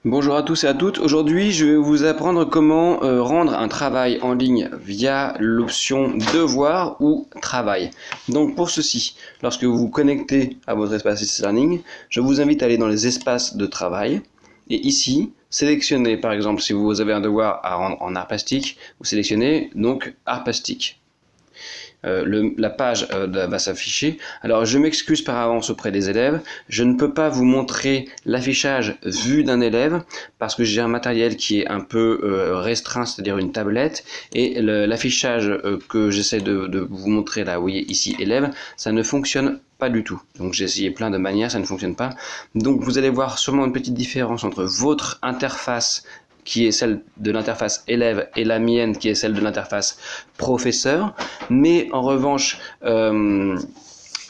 Bonjour à tous et à toutes. Aujourd'hui, je vais vous apprendre comment rendre un travail en ligne via l'option devoir ou travail. Donc pour ceci, lorsque vous vous connectez à votre espace e-learning, je vous invite à aller dans les espaces de travail et ici, sélectionnez par exemple si vous avez un devoir à rendre en art plastique, vous sélectionnez donc art plastique. La page va s'afficher. Alors je m'excuse par avance auprès des élèves, je ne peux pas vous montrer l'affichage vu d'un élève parce que j'ai un matériel qui est un peu restreint, c'est-à-dire une tablette, et l'affichage que j'essaie de vous montrer là, vous voyez ici élève, ça ne fonctionne pas du tout. Donc j'ai essayé plein de manières, ça ne fonctionne pas. Donc vous allez voir sûrement une petite différence entre votre interface qui est celle de l'interface élève et la mienne qui est celle de l'interface professeur, mais en revanche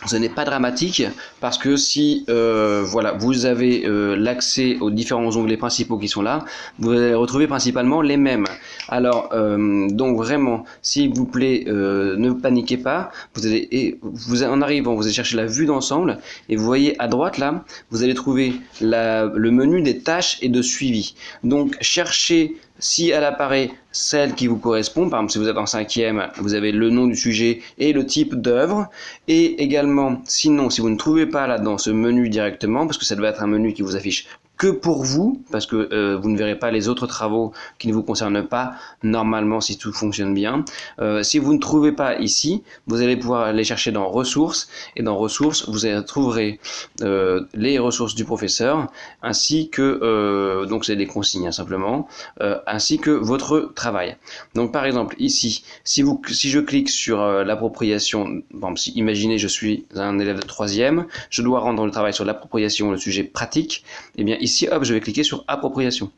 ce n'est pas dramatique parce que si voilà, vous avez l'accès aux différents onglets principaux qui sont là, vous allez retrouver principalement les mêmes. Alors donc vraiment, s'il vous plaît, ne paniquez pas. En arrivant, vous allez chercher la vue d'ensemble et vous voyez à droite là, vous allez trouver le menu des tâches et de suivi. Donc cherchez si elle apparaît celle qui vous correspond, par exemple si vous êtes en cinquième, vous avez le nom du sujet et le type d'œuvre, et également, sinon, si vous ne trouvez pas là dans ce menu directement, parce que ça doit être un menu qui vous affiche que pour vous, parce que vous ne verrez pas les autres travaux qui ne vous concernent pas, normalement si tout fonctionne bien. Si vous ne trouvez pas ici, vous allez pouvoir aller chercher dans ressources, et dans ressources, vous trouverez les ressources du professeur, ainsi que, donc c'est des consignes hein, simplement, ainsi que votre travail. Donc par exemple ici, si je clique sur l'appropriation, imaginez je suis un élève de 3e, je dois rendre le travail sur l'appropriation, le sujet pratique, et bien ici hop je vais cliquer sur appropriation.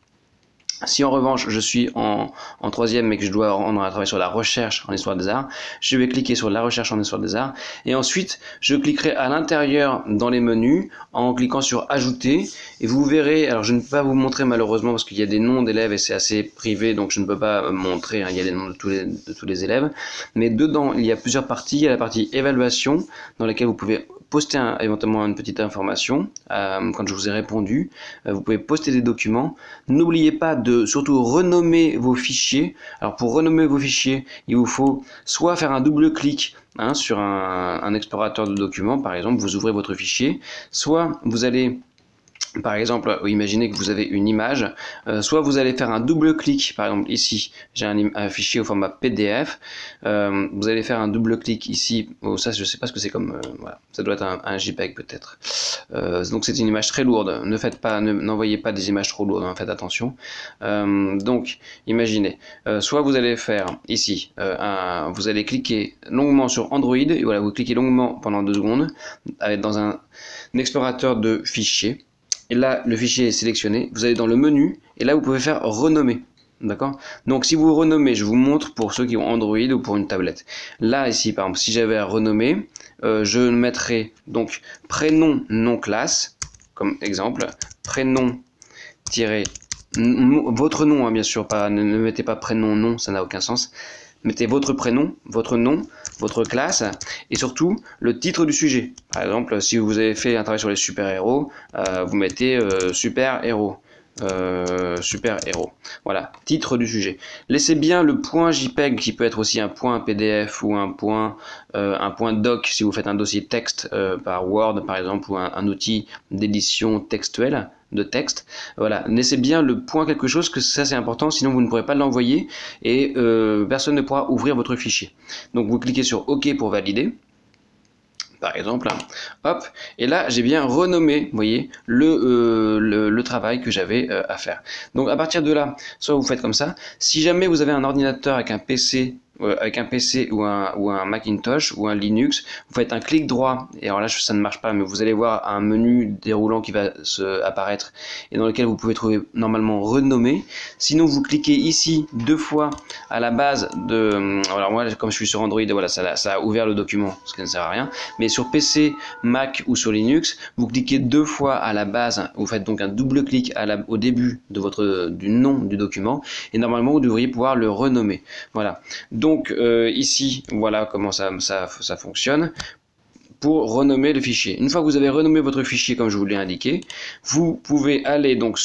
Si en revanche je suis en 3e mais que je dois rendre un travail sur la recherche en histoire des arts, je vais cliquer sur la recherche en histoire des arts et ensuite je cliquerai à l'intérieur dans les menus en cliquant sur ajouter et vous verrez, alors je ne peux pas vous montrer malheureusement parce qu'il y a des noms d'élèves et c'est assez privé donc je ne peux pas montrer, hein, il y a les noms de tous les élèves, mais dedans il y a plusieurs parties, il y a la partie évaluation dans laquelle vous pouvez poster éventuellement une petite information quand je vous ai répondu, vous pouvez poster des documents, n'oubliez pas de surtout renommer vos fichiers. Alors pour renommer vos fichiers, il vous faut soit faire un double clic hein, sur un explorateur de documents, par exemple, vous ouvrez votre fichier, soit vous allez par exemple, imaginez que vous avez une image, soit vous allez faire un double clic, par exemple ici, j'ai un fichier au format PDF, vous allez faire un double clic ici, ça je sais pas ce que c'est comme, voilà, ça doit être un JPEG peut-être. Donc c'est une image très lourde, n'envoyez pas des images trop lourdes, hein, faites attention. Donc imaginez, soit vous allez faire ici, vous allez cliquer longuement sur Android, et voilà, vous cliquez longuement pendant 2 secondes, dans un explorateur de fichiers. Et là, le fichier est sélectionné, vous allez dans le menu, et là, vous pouvez faire renommer. D'accord? Donc, si vous renommez, je vous montre pour ceux qui ont Android ou pour une tablette. Là, ici, par exemple, si j'avais à renommer, je mettrais donc prénom non classe, comme exemple, prénom votre nom, hein, bien sûr, ne mettez pas prénom non, ça n'a aucun sens. Mettez votre prénom, votre nom, votre classe et surtout le titre du sujet. Par exemple, si vous avez fait un travail sur les super-héros, vous mettez super-héros. Super-héros. Voilà, titre du sujet. Laissez bien le point JPEG qui peut être aussi un point PDF ou un point doc si vous faites un dossier texte par Word par exemple ou un outil d'édition textuelle de texte. Voilà, laissez bien le point quelque chose, que ça c'est important, sinon vous ne pourrez pas l'envoyer et personne ne pourra ouvrir votre fichier. Donc vous cliquez sur OK pour valider. Par exemple, hop, et là j'ai bien renommé, vous voyez, le travail que j'avais à faire. Donc à partir de là, soit vous faites comme ça. Si jamais vous avez un ordinateur avec un PC ou un Macintosh ou un Linux, vous faites un clic droit, et alors là ça ne marche pas, mais vous allez voir un menu déroulant qui va apparaître et dans lequel vous pouvez trouver normalement renommer. Sinon vous cliquez ici 2 fois à la base de... Alors moi comme je suis sur Android, voilà, ça a ouvert le document, ce qui ne sert à rien, mais sur PC, Mac ou sur Linux, vous cliquez 2 fois à la base, vous faites donc un double clic au début du nom du document, et normalement vous devriez pouvoir le renommer. Voilà. Donc ici, voilà comment ça fonctionne. pour renommer le fichier. Une fois que vous avez renommé votre fichier comme je vous l'ai indiqué, vous pouvez aller donc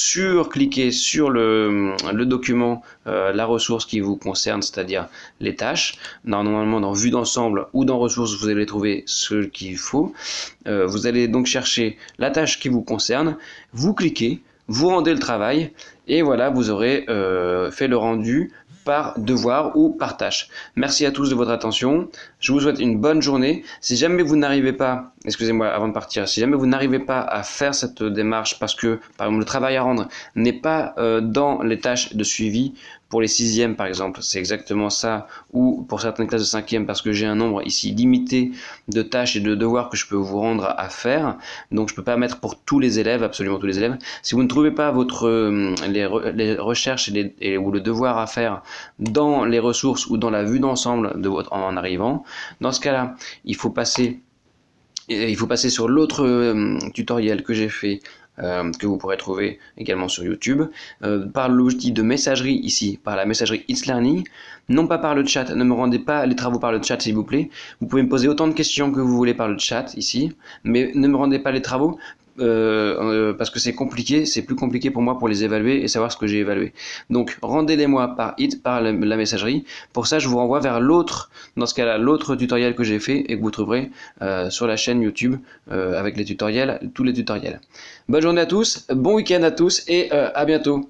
cliquer sur le document, la ressource qui vous concerne, c'est-à-dire les tâches. Normalement dans vue d'ensemble ou dans ressources, vous allez trouver ce qu'il faut. Vous allez donc chercher la tâche qui vous concerne, vous cliquez, vous rendez le travail et voilà, vous aurez fait le rendu par devoir ou par tâche. Merci à tous de votre attention. Je vous souhaite une bonne journée. Si jamais vous n'arrivez pas, excusez-moi avant de partir, si jamais vous n'arrivez pas à faire cette démarche parce que par exemple le travail à rendre n'est pas dans les tâches de suivi pour les 6e par exemple, c'est exactement ça, ou pour certaines classes de 5e parce que j'ai un nombre ici limité de tâches et de devoirs que je peux vous rendre à faire, donc je ne peux pas mettre pour tous les élèves, absolument tous les élèves. Si vous ne trouvez pas les recherches ou le devoir à faire dans les ressources ou dans la vue d'ensemble en arrivant, dans ce cas-là, il faut passer sur l'autre tutoriel que j'ai fait, que vous pourrez trouver également sur YouTube, par l'outil de messagerie ici, par la messagerie It's Learning, non pas par le chat. Ne me rendez pas les travaux par le chat s'il vous plaît. Vous pouvez me poser autant de questions que vous voulez par le chat ici, mais ne me rendez pas les travaux parce que c'est compliqué, c'est plus compliqué pour moi pour les évaluer et savoir ce que j'ai évalué. Donc rendez-les-moi par la messagerie. Pour ça je vous renvoie vers l'autre, dans ce cas-là l'autre tutoriel que j'ai fait et que vous trouverez sur la chaîne YouTube avec les tutoriels, tous les tutoriels. Bonne journée à tous, bon week-end à tous et à bientôt.